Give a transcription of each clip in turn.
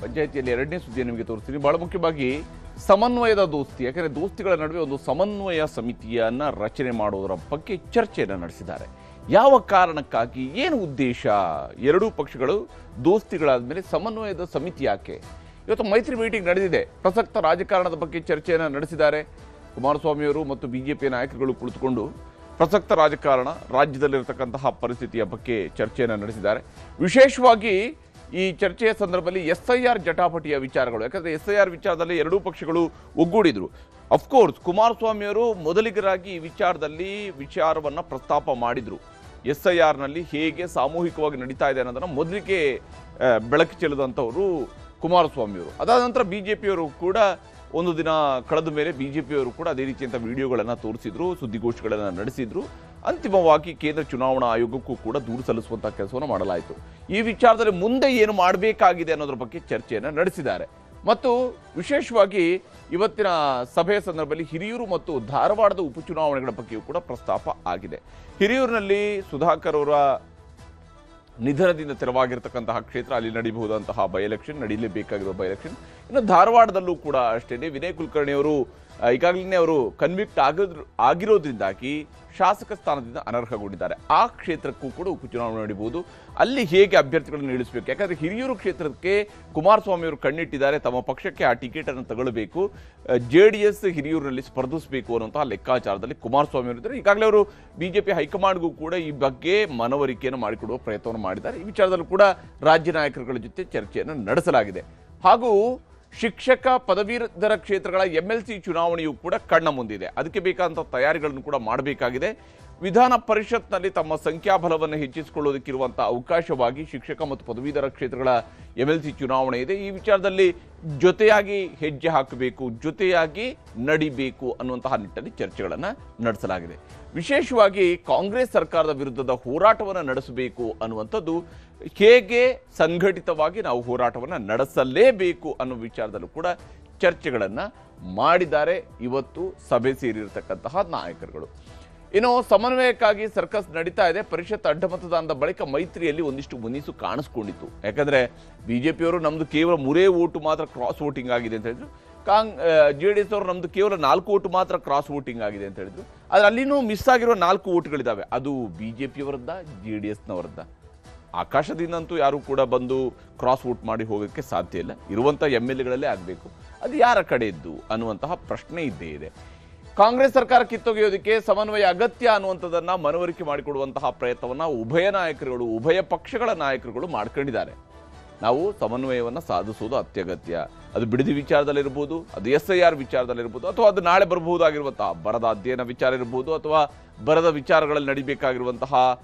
ಪಂಚಾಯಿತಿಯಲ್ಲಿ ಎರಡನೇ ಸುದ್ದಿ ನಿಮಗೆ ತೋರಿಸ್ತೀನಿ. ಬಹಳ ಮುಖ್ಯವಾಗಿ ಸಮನ್ವಯದ ದೋಸ್ತಿ, ಯಾಕಂದರೆ ದೋಸ್ತಿಗಳ ನಡುವೆ ಒಂದು ಸಮನ್ವಯ ಸಮಿತಿಯನ್ನು ರಚನೆ ಮಾಡುವುದರ ಬಗ್ಗೆ ಚರ್ಚೆಯನ್ನು ನಡೆಸಿದ್ದಾರೆ. ಯಾವ ಕಾರಣಕ್ಕಾಗಿ, ಏನು ಉದ್ದೇಶ, ಎರಡೂ ಪಕ್ಷಗಳು ದೋಸ್ತಿಗಳಾದ ಮೇಲೆ ಸಮನ್ವಯದ ಸಮಿತಿ ಯಾಕೆ? ಇವತ್ತು ಮೈತ್ರಿ ಮೀಟಿಂಗ್ ನಡೆದಿದೆ. ಪ್ರಸಕ್ತ ರಾಜಕಾರಣದ ಬಗ್ಗೆ ಚರ್ಚೆಯನ್ನು ನಡೆಸಿದ್ದಾರೆ. ಕುಮಾರಸ್ವಾಮಿಯವರು ಮತ್ತು ಬಿಜೆಪಿಯ ನಾಯಕರುಗಳು ಕುಳಿತುಕೊಂಡು ಪ್ರಸಕ್ತ ರಾಜಕಾರಣ, ರಾಜ್ಯದಲ್ಲಿರತಕ್ಕಂತಹ ಪರಿಸ್ಥಿತಿಯ ಬಗ್ಗೆ ಚರ್ಚೆಯನ್ನು ನಡೆಸಿದ್ದಾರೆ. ವಿಶೇಷವಾಗಿ ಈ ಚರ್ಚೆಯ ಸಂದರ್ಭದಲ್ಲಿ SIR ಜಟಾಪಟಿಯ ವಿಚಾರಗಳು, ಯಾಕಂದರೆ SIR ವಿಚಾರದಲ್ಲಿ ಎರಡೂ ಪಕ್ಷಗಳು ಒಗ್ಗೂಡಿದ್ರು. ಅಫ್ಕೋರ್ಸ್ ಕುಮಾರಸ್ವಾಮಿಯವರು ಮೊದಲಿಗರಾಗಿ ಈ ವಿಚಾರವನ್ನು ಪ್ರಸ್ತಾಪ ಮಾಡಿದರು. SIRನಲ್ಲಿ ಹೇಗೆ ಸಾಮೂಹಿಕವಾಗಿ ನಡೀತಾ ಇದೆ ಅನ್ನೋದನ್ನು ಮೊದಲಿಗೆ ಬೆಳಕು ಚೆಲ್ಲಿದಂಥವರು ಕುಮಾರಸ್ವಾಮಿಯವರು. ಅದಾದ ನಂತರ BJPಯವರು ಕೂಡ ಒಂದು ದಿನ ಕಳೆದ ಮೇಲೆ BJPಯವರು ಕೂಡ ಅದೇ ರೀತಿಯಂಥ ವಿಡಿಯೋಗಳನ್ನು ತೋರಿಸಿದ್ರು, ಸುದ್ದಿಗೋಷ್ಠಿಗಳನ್ನು ನಡೆಸಿದ್ರು. ಅಂತಿಮವಾಗಿ ಕೇಂದ್ರ ಚುನಾವಣಾ ಆಯೋಗಕ್ಕೂ ಕೂಡ ದೂರು ಸಲ್ಲಿಸುವಂಥ ಕೆಲಸವನ್ನು ಮಾಡಲಾಯಿತು. ಈ ವಿಚಾರದಲ್ಲಿ ಮುಂದೆ ಏನು ಮಾಡಬೇಕಾಗಿದೆ ಅನ್ನೋದ್ರ ಬಗ್ಗೆ ಚರ್ಚೆಯನ್ನು ನಡೆಸಿದ್ದಾರೆ. ಮತ್ತು ವಿಶೇಷವಾಗಿ ಇವತ್ತಿನ ಸಭೆಯ ಸಂದರ್ಭದಲ್ಲಿ ಹಿರಿಯೂರು ಮತ್ತು ಧಾರವಾಡದ ಉಪಚುನಾವಣೆಗಳ ಬಗ್ಗೆಯೂ ಕೂಡ ಪ್ರಸ್ತಾಪ ಆಗಿದೆ. ಹಿರಿಯೂರಿನಲ್ಲಿ ಸುಧಾಕರ್ ಅವರ ನಿಧನದಿಂದ ತೆರವಾಗಿರ್ತಕ್ಕಂತಹ ಕ್ಷೇತ್ರ, ಅಲ್ಲಿ ನಡೀಬಹುದಂತಹ ಬೈ ಎಲೆಕ್ಷನ್, ನಡೀಲೇಬೇಕಾಗಿರುವ ಬೈ ಎಲೆಕ್ಷನ್. ಇನ್ನು ಧಾರವಾಡದಲ್ಲೂ ಕೂಡ ಅಷ್ಟೇ ವಿನಯ್ ಕುಲಕರ್ಣಿ ಅವರು ಈಗಾಗಲೇ ಅವರು ಕನ್ವಿಕ್ಟ್ ಆಗಿರೋದ್ರಿಂದಾಗಿ ಶಾಸಕ ಸ್ಥಾನದಿಂದ ಅನರ್ಹಗೊಂಡಿದ್ದಾರೆ. ಆ ಕ್ಷೇತ್ರಕ್ಕೂ ಕೂಡ ಉಪಚುನಾವಣೆ ನಡೀಬಹುದು. ಅಲ್ಲಿ ಹೇಗೆ ಅಭ್ಯರ್ಥಿಗಳನ್ನು ಇಳಿಸಬೇಕು, ಯಾಕಂದರೆ ಹಿರಿಯೂರು ಕ್ಷೇತ್ರಕ್ಕೆ ಕುಮಾರಸ್ವಾಮಿ ಅವರು ಕಣ್ಣಿಟ್ಟಿದ್ದಾರೆ. ತಮ್ಮ ಪಕ್ಷಕ್ಕೆ ಆ ಟಿಕೆಟನ್ನು ತಗೊಳ್ಬೇಕು, JDS ಹಿರಿಯೂರಿನಲ್ಲಿ ಸ್ಪರ್ಧಿಸಬೇಕು ಅನ್ನುವಂತಹ ಲೆಕ್ಕಾಚಾರದಲ್ಲಿ ಕುಮಾರಸ್ವಾಮಿ ಅವರಿದ್ದಾರೆ. ಈಗಾಗಲೇ ಅವರು BJP ಹೈಕಮಾಂಡ್ಗೂ ಕೂಡ ಈ ಬಗ್ಗೆ ಮನವರಿಕೆಯನ್ನು ಮಾಡಿಕೊಡುವ ಪ್ರಯತ್ನವನ್ನು ಮಾಡಿದ್ದಾರೆ. ಈ ವಿಚಾರದಲ್ಲೂ ಕೂಡ ರಾಜ್ಯ ನಾಯಕರುಗಳ ಜೊತೆ ಚರ್ಚೆಯನ್ನು ನಡೆಸಲಾಗಿದೆ. ಹಾಗೂ ಶಿಕ್ಷಕ ಪದವೀಧರ ಕ್ಷೇತ್ರಗಳ MLC ಚುನಾವಣೆಯೂ ಕೂಡ ಕಣ್ಣ ಮುಂದಿದೆ. ಅದಕ್ಕೆ ಬೇಕಾದಂಥ ತಯಾರಿಗಳನ್ನು ಕೂಡ ಮಾಡಬೇಕಾಗಿದೆ. ವಿಧಾನ ಪರಿಷತ್ನಲ್ಲಿ ತಮ್ಮ ಸಂಖ್ಯಾಬಲವನ್ನು ಹೆಚ್ಚಿಸಿಕೊಳ್ಳೋದಕ್ಕಿರುವಂಥ ಅವಕಾಶವಾಗಿ ಶಿಕ್ಷಕ ಮತ್ತು ಪದವೀಧರ ಕ್ಷೇತ್ರಗಳ MLC ಚುನಾವಣೆ ಇದೆ. ಈ ವಿಚಾರದಲ್ಲಿ ಜೊತೆಯಾಗಿ ಹೆಜ್ಜೆ ಹಾಕಬೇಕು, ಜೊತೆಯಾಗಿ ನಡಿಬೇಕು ಅನ್ನುವಂತಹ ನಿಟ್ಟಿನಲ್ಲಿ ಚರ್ಚೆಗಳನ್ನು ನಡೆಸಲಾಗಿದೆ. ವಿಶೇಷವಾಗಿ ಕಾಂಗ್ರೆಸ್ ಸರ್ಕಾರದ ವಿರುದ್ಧದ ಹೋರಾಟವನ್ನು ನಡೆಸಬೇಕು ಅನ್ನುವಂಥದ್ದು, ಹೇಗೆ ಸಂಘಟಿತವಾಗಿ ನಾವು ಹೋರಾಟವನ್ನು ನಡೆಸಲೇಬೇಕು ಅನ್ನೋ ವಿಚಾರದಲ್ಲೂ ಕೂಡ ಚರ್ಚೆಗಳನ್ನು ಮಾಡಿದ್ದಾರೆ ಇವತ್ತು ಸಭೆ ಸೇರಿರತಕ್ಕಂತಹ ನಾಯಕರುಗಳು. ಇನ್ನು ಸಮನ್ವಯಕ್ಕಾಗಿ ಸರ್ಕಸ್ ನಡೀತಾ ಇದೆ. ಪರಿಷತ್ ಅಡ್ಡಮತದಾನದ ಬಳಿಕ ಮೈತ್ರಿಯಲ್ಲಿ ಒಂದಿಷ್ಟು ಮುನಿಸು ಕಾಣಿಸ್ಕೊಂಡಿತ್ತು. ಯಾಕಂದರೆ BJPಯವರು ನಮ್ಮದು ಕೇವಲ 3 ಓಟು ಮಾತ್ರ ಕ್ರಾಸ್ ವೋಟಿಂಗ್ ಆಗಿದೆ ಅಂತ ಹೇಳಿದ್ರು. JDS ಅವರು ನಮ್ಮದು ಕೇವಲ 4 ಓಟು ಮಾತ್ರ ಕ್ರಾಸ್ ವೋಟಿಂಗ್ ಆಗಿದೆ ಅಂತ ಹೇಳಿದ್ರು. ಆದರೆ ಅಲ್ಲಿನೂ ಮಿಸ್ ಆಗಿರೋ 4 ಓಟುಗಳಿದ್ದಾವೆ. ಅದು BJPಯವರದ್ದ, JDSನವರದ್ದ? ಆಕಾಶದಿಂದಂತೂ ಯಾರು ಕೂಡ ಬಂದು ಕ್ರಾಸ್ ವೋಟ್ ಮಾಡಿ ಹೋಗೋಕ್ಕೆ ಸಾಧ್ಯ ಇಲ್ಲ. ಇರುವಂಥ MLAಗಳಲ್ಲೇ ಆಗಬೇಕು. ಅದು ಯಾರ ಕಡೆಯದ್ದು ಅನ್ನುವಂತಹ ಪ್ರಶ್ನೆ ಇದ್ದೇ ಇದೆ. ಕಾಂಗ್ರೆಸ್ ಸರ್ಕಾರ ಕಿತ್ತೊಗೆಯೋದಕ್ಕೆ ಸಮನ್ವಯ ಅಗತ್ಯ ಅನ್ನುವಂಥದ್ದನ್ನು ಮನವರಿಕೆ ಮಾಡಿಕೊಡುವಂತಹ ಪ್ರಯತ್ನವನ್ನು ಉಭಯ ಪಕ್ಷಗಳ ನಾಯಕರುಗಳು ಮಾಡ್ಕೊಂಡಿದ್ದಾರೆ. ನಾವು ಸಮನ್ವಯವನ್ನು ಸಾಧಿಸುವುದು ಅತ್ಯಗತ್ಯ. ಅದು ಬಿಡದಿ ವಿಚಾರದಲ್ಲಿರ್ಬೋದು, ಅದು SIR ವಿಚಾರದಲ್ಲಿರ್ಬೋದು, ಅಥವಾ ಅದು ನಾಳೆ ಬರಬಹುದಾಗಿರುವಂತಹ ಬರದ ಅಧ್ಯಯನ ವಿಚಾರ ಇರ್ಬೋದು, ಅಥವಾ ಬರದ ವಿಚಾರಗಳಲ್ಲಿ ನಡೀಬೇಕಾಗಿರುವಂತಹ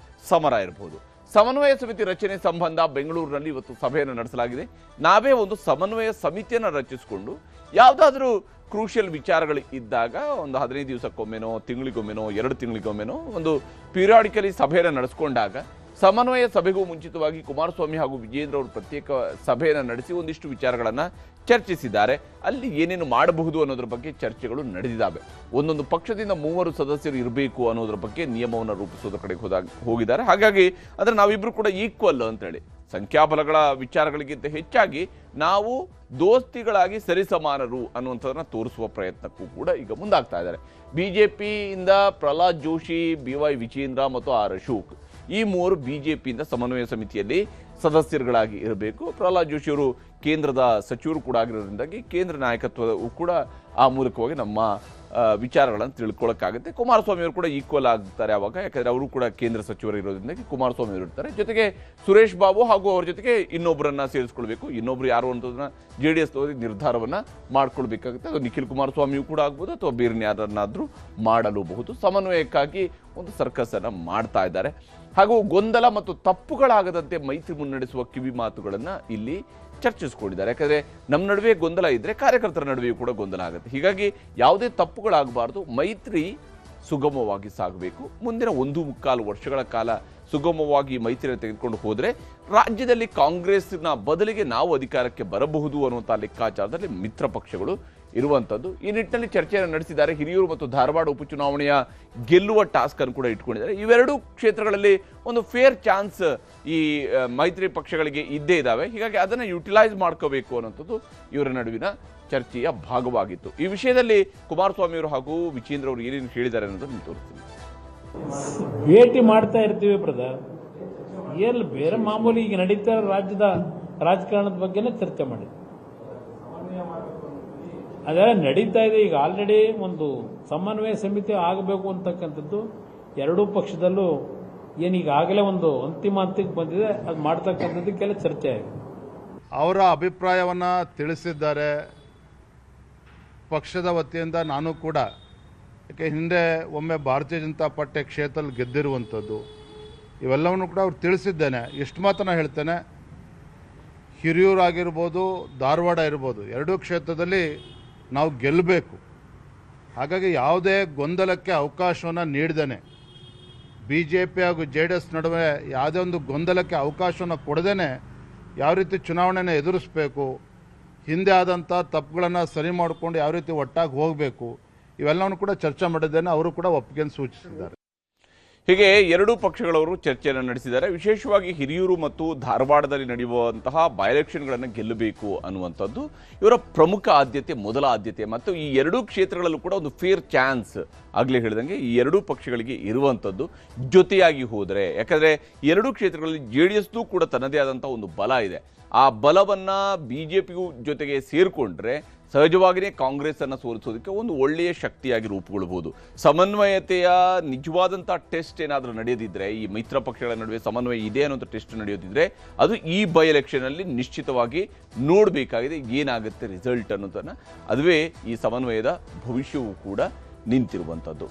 ಸಮರ ಇರ್ಬೋದು. ಸಮನ್ವಯ ಸಮಿತಿ ರಚನೆ ಸಂಬಂಧ ಬೆಂಗಳೂರಿನಲ್ಲಿ ಇವತ್ತು ಸಭೆಯನ್ನು ನಡೆಸಲಾಗಿದೆ. ನಾವೇ ಒಂದು ಸಮನ್ವಯ ಸಮಿತಿಯನ್ನು ರಚಿಸಿಕೊಂಡು ಯಾವುದಾದ್ರೂ ಕ್ರೂಷಿಯಲ್ ವಿಚಾರಗಳು ಇದ್ದಾಗ ಒಂದು 15 ದಿವಸಕ್ಕೊಮ್ಮೆನೋ, ತಿಂಗಳಿಗೊಮ್ಮೆನೋ, 2 ತಿಂಗಳಿಗೊಮ್ಮೆನೋ ಒಂದು ಪೀರಿಯಾಡಿಕಲಿ ಸಭೆಯನ್ನು ನಡೆಸ್ಕೊಂಡಾಗ, ಸಮನ್ವಯ ಸಭೆಗೂ ಮುಂಚಿತವಾಗಿ ಕುಮಾರಸ್ವಾಮಿ ಹಾಗೂ ವಿಜೇಂದ್ರ ಅವರು ಪ್ರತ್ಯೇಕ ಸಭೆಯನ್ನು ನಡೆಸಿ ಒಂದಿಷ್ಟು ವಿಚಾರಗಳನ್ನು ಚರ್ಚಿಸಿದ್ದಾರೆ. ಅಲ್ಲಿ ಏನೇನು ಮಾಡಬಹುದು ಅನ್ನೋದ್ರ ಬಗ್ಗೆ ಚರ್ಚೆಗಳು ನಡೆದಿದ್ದಾವೆ. ಒಂದೊಂದು ಪಕ್ಷದಿಂದ 3 ಸದಸ್ಯರು ಇರಬೇಕು ಅನ್ನೋದ್ರ ಬಗ್ಗೆ ನಿಯಮವನ್ನು ರೂಪಿಸೋದ್ರ ಕಡೆಗೆ ಹೋಗಿದ್ದಾರೆ. ಹಾಗಾಗಿ ಅಂದರೆ ನಾವಿಬ್ಬರು ಕೂಡ ಈಕ್ವಲ್ ಅಂತೇಳಿ, ಸಂಖ್ಯಾಬಲಗಳ ವಿಚಾರಗಳಿಗಿಂತ ಹೆಚ್ಚಾಗಿ ನಾವು ದೋಸ್ತಿಗಳಾಗಿ ಸರಿಸಮಾನರು ಅನ್ನುವಂಥದ್ದನ್ನು ತೋರಿಸುವ ಪ್ರಯತ್ನಕ್ಕೂ ಕೂಡ ಈಗ ಮುಂದಾಗ್ತಾ ಇದ್ದಾರೆ. BJPಯಿಂದ ಪ್ರಹ್ಲಾದ್ ಜೋಶಿ, BY ವಿಜೇಂದ್ರ ಮತ್ತು R ಅಶೋಕ್, ಈ 3 BJPಯಿಂದ ಸಮನ್ವಯ ಸಮಿತಿಯಲ್ಲಿ ಸದಸ್ಯರುಗಳಾಗಿ ಇರಬೇಕು. ಪ್ರಹ್ಲಾದ್ ಜೋಶಿ ಅವರು ಕೇಂದ್ರದ ಸಚಿವರು ಕೂಡ ಆಗಿರೋದ್ರಿಂದಾಗಿ ಕೇಂದ್ರ ನಾಯಕತ್ವವು ಕೂಡ ಆ ಮೂಲಕವಾಗಿ ನಮ್ಮ ವಿಚಾರಗಳನ್ನು ತಿಳ್ಕೊಳ್ಳೋಕ್ಕಾಗುತ್ತೆ. ಕುಮಾರಸ್ವಾಮಿ ಅವರು ಕೂಡ ಈಕ್ವಲ್ ಆಗ್ತಾರೆ ಆವಾಗ, ಯಾಕಂದರೆ ಅವರು ಕೂಡ ಕೇಂದ್ರ ಸಚಿವರು ಇರೋದ್ರಿಂದಾಗಿ ಕುಮಾರಸ್ವಾಮಿ ಅವರು ಇರ್ತಾರೆ. ಜೊತೆಗೆ ಸುರೇಶ್ ಬಾಬು ಹಾಗೂ ಅವ್ರ ಜೊತೆಗೆ ಇನ್ನೊಬ್ಬರನ್ನು ಸೇರಿಸ್ಕೊಳ್ಬೇಕು. ಇನ್ನೊಬ್ರು ಯಾರು ಅನ್ನೋದನ್ನ JDS ನಿರ್ಧಾರವನ್ನು ಮಾಡ್ಕೊಳ್ಬೇಕಾಗುತ್ತೆ. ಅದು ನಿಖಿಲ್ ಕುಮಾರಸ್ವಾಮಿಯೂ ಕೂಡ ಆಗ್ಬೋದು, ಅಥವಾ ಬೇರೆ ಯಾರನ್ನಾದರೂ ಮಾಡಲೂಬಹುದು. ಸಮನ್ವಯಕ್ಕಾಗಿ ಒಂದು ಸರ್ಕಸನ್ನು ಮಾಡ್ತಾ ಇದ್ದಾರೆ. ಹಾಗೂ ಗೊಂದಲ ಮತ್ತು ತಪ್ಪುಗಳಾಗದಂತೆ ಮೈತ್ರಿ ಮುನ್ನಡೆಸುವ ಕಿವಿ ಮಾತುಗಳನ್ನು ಇಲ್ಲಿ ಚರ್ಚಿಸ್ಕೊಂಡಿದ್ದಾರೆ. ಯಾಕಂದರೆ ನಮ್ಮ ನಡುವೆ ಗೊಂದಲ ಇದ್ದರೆ ಕಾರ್ಯಕರ್ತರ ನಡುವೆಯೂ ಕೂಡ ಗೊಂದಲ ಆಗುತ್ತೆ. ಹೀಗಾಗಿ ಯಾವುದೇ ತಪ್ಪುಗಳಾಗಬಾರ್ದು, ಮೈತ್ರಿ ಸುಗಮವಾಗಿ ಸಾಗಬೇಕು. ಮುಂದಿನ 1.25 ವರ್ಷಗಳ ಕಾಲ ಸುಗಮವಾಗಿ ಮೈತ್ರಿಯನ್ನು ತೆಗೆದುಕೊಂಡು ಹೋದರೆ ರಾಜ್ಯದಲ್ಲಿ ಕಾಂಗ್ರೆಸ್ನ ಬದಲಿಗೆ ನಾವು ಅಧಿಕಾರಕ್ಕೆ ಬರಬಹುದು ಅನ್ನುವಂಥ ಲೆಕ್ಕಾಚಾರದಲ್ಲಿ ಮಿತ್ರ ಪಕ್ಷಗಳು ಇರುವಂಥದ್ದು. ಈ ನಿಟ್ಟಿನಲ್ಲಿ ಚರ್ಚೆಯನ್ನು ನಡೆಸಿದ್ದಾರೆ. ಹಿರಿಯೂರು ಮತ್ತು ಧಾರವಾಡ ಉಪಚುನಾವಣೆಯ ಗೆಲ್ಲುವ ಟಾಸ್ಕ್ ಅನ್ನು ಕೂಡ ಇಟ್ಕೊಂಡಿದ್ದಾರೆ. ಇವೆರಡೂ ಕ್ಷೇತ್ರಗಳಲ್ಲಿ ಒಂದು ಫೇರ್ ಚಾನ್ಸ್ ಈ ಮೈತ್ರಿ ಪಕ್ಷಗಳಿಗೆ ಇದ್ದೇ ಇದ್ದಾವೆ. ಹೀಗಾಗಿ ಅದನ್ನು ಯುಟಿಲೈಸ್ ಮಾಡ್ಕೋಬೇಕು ಅನ್ನೋಂಥದ್ದು ಇವರ ನಡುವಿನ ಚರ್ಚೆಯ ಭಾಗವಾಗಿತ್ತು. ಈ ವಿಷಯದಲ್ಲಿ ಕುಮಾರಸ್ವಾಮಿ ಅವರು ಹಾಗೂ ವಿಚೇಂದ್ರ ಅವರು ಏನೇನು ಹೇಳಿದ್ದಾರೆ ಅನ್ನೋದನ್ನು ತೋರಿಸ್ತೀನಿ. ಭೇಟಿ ಮಾಡ್ತಾ ಇರ್ತೀವಿ ಬ್ರದರ್, ಎಲ್ಲಿ ಬೇರೆ ಮಾಮೂಲಿ ಈಗ ನಡೀತಾ ಇರೋ ರಾಜ್ಯದ ರಾಜಕಾರಣದ ಬಗ್ಗೆನೇ ಚರ್ಚೆ ಮಾಡಿ ಅದೆಲ್ಲ ನಡೀತಾ ಇದೆ. ಈಗ ಆಲ್ರೆಡಿ ಒಂದು ಸಮನ್ವಯ ಸಮಿತಿ ಆಗಬೇಕು ಅಂತಕ್ಕಂಥದ್ದು ಎರಡೂ ಪಕ್ಷದಲ್ಲೂ ಏನೀಗಾಗಲೇ ಒಂದು ಅಂತಿಮ ಹಂತಕ್ಕೆ ಬಂದಿದೆ. ಅದು ಮಾಡ್ತಕ್ಕಂಥದ್ದಕ್ಕೆಲ್ಲ ಚರ್ಚೆ ಆಗಿದೆ. ಅವರ ಅಭಿಪ್ರಾಯವನ್ನು ತಿಳಿಸಿದ್ದಾರೆ. ಪಕ್ಷದ ವತಿಯಿಂದ ನಾನು ಕೂಡ, ಯಾಕೆ ಹಿಂದೆ ಒಮ್ಮೆ ಭಾರತೀಯ ಜನತಾ ಪಾರ್ಟಿ ಕ್ಷೇತ್ರದಲ್ಲಿ ಗೆದ್ದಿರುವಂಥದ್ದು, ಇವೆಲ್ಲವನ್ನು ಕೂಡ ಅವ್ರು ತಿಳಿಸಿದ್ದೇನೆ. ಎಷ್ಟು ಮಾತನ್ನು ಹೇಳ್ತೇನೆ, ಹಿರಿಯೂರು ಆಗಿರ್ಬೋದು, ಧಾರವಾಡ ಇರ್ಬೋದು, ಎರಡೂ ಕ್ಷೇತ್ರದಲ್ಲಿ ನಾವು ಗೆಲ್ಲಬೇಕು. ಹಾಗಾಗಿ ಯಾವುದೇ ಗೊಂದಲಕ್ಕೆ ಅವಕಾಶವನ್ನು ನೀಡ್ದೇನೆ, BJP ಹಾಗೂ JDS ನಡುವೆ ಯಾವುದೇ ಒಂದು ಗೊಂದಲಕ್ಕೆ ಅವಕಾಶವನ್ನು ಕೊಡದೇನೆ ಯಾವ ರೀತಿ ಚುನಾವಣೆಯನ್ನು ಎದುರಿಸಬೇಕು, ಹಿಂದೆ ಆದಂಥ ತಪ್ಪುಗಳನ್ನು ಸರಿ ಮಾಡಿಕೊಂಡು ಯಾವ ರೀತಿ ಒಟ್ಟಾಗಿ ಹೋಗಬೇಕು, ಇವೆಲ್ಲವನ್ನು ಕೂಡ ಚರ್ಚೆ ಮಾಡಿದ್ದೇನೆ. ಅವರು ಕೂಡ ಒಪ್ಪಿಗೆಯನ್ನು ಸೂಚಿಸಿದ್ದಾರೆ. ಹೀಗೆ ಎರಡೂ ಪಕ್ಷಗಳವರು ಚರ್ಚೆಯನ್ನು ನಡೆಸಿದ್ದಾರೆ. ವಿಶೇಷವಾಗಿ ಹಿರಿಯೂರು ಮತ್ತು ಧಾರವಾಡದಲ್ಲಿ ನಡೆಯುವಂತಹ ಬೈ ಎಲೆಕ್ಷನ್ಗಳನ್ನು ಗೆಲ್ಲಬೇಕು ಅನ್ನುವಂಥದ್ದು ಇವರ ಪ್ರಮುಖ ಆದ್ಯತೆ, ಮೊದಲ ಆದ್ಯತೆ. ಮತ್ತು ಈ ಎರಡೂ ಕ್ಷೇತ್ರಗಳಲ್ಲೂ ಕೂಡ ಒಂದು ಫೇರ್ ಚಾನ್ಸ್ ಆಗಲೇ ಹೇಳಿದಂಗೆ ಈ ಎರಡೂ ಪಕ್ಷಗಳಿಗೆ ಇರುವಂಥದ್ದು ಜೊತೆಯಾಗಿ ಹೋದರೆ. ಯಾಕಂದರೆ ಎರಡೂ ಕ್ಷೇತ್ರಗಳಲ್ಲಿ JDSಗೂ ಕೂಡ ತನ್ನದೇ ಆದಂಥ ಒಂದು ಬಲ ಇದೆ. ಆ ಬಲವನ್ನು BJPಗೂ ಜೊತೆಗೆ ಸೇರಿಕೊಂಡ್ರೆ ಸಹಜವಾಗಿಯೇ ಕಾಂಗ್ರೆಸ್ಸನ್ನು ಸೋಲಿಸೋದಕ್ಕೆ ಒಂದು ಒಳ್ಳೆಯ ಶಕ್ತಿಯಾಗಿ ರೂಪುಗೊಳ್ಳಬಹುದು. ಸಮನ್ವಯತೆಯ ನಿಜವಾದಂಥ ಟೆಸ್ಟ್ ಏನಾದರೂ ನಡೆಯೋದಿದ್ರೆ, ಈ ಮೈತ್ರ ಪಕ್ಷಗಳ ನಡುವೆ ಸಮನ್ವಯ ಇದೆ ಅನ್ನೋಂಥ ಟೆಸ್ಟ್ ನಡೆಯೋದಿದ್ರೆ ಅದು ಈ ಬೈ ಎಲೆಕ್ಷನಲ್ಲಿ ನಿಶ್ಚಿತವಾಗಿ ನೋಡಬೇಕಾಗಿದೆ. ಏನಾಗುತ್ತೆ ರಿಸಲ್ಟ್ ಅನ್ನೋದನ್ನು, ಅದುವೇ ಈ ಸಮನ್ವಯದ ಭವಿಷ್ಯವೂ ಕೂಡ ನಿಂತಿರುವಂಥದ್ದು.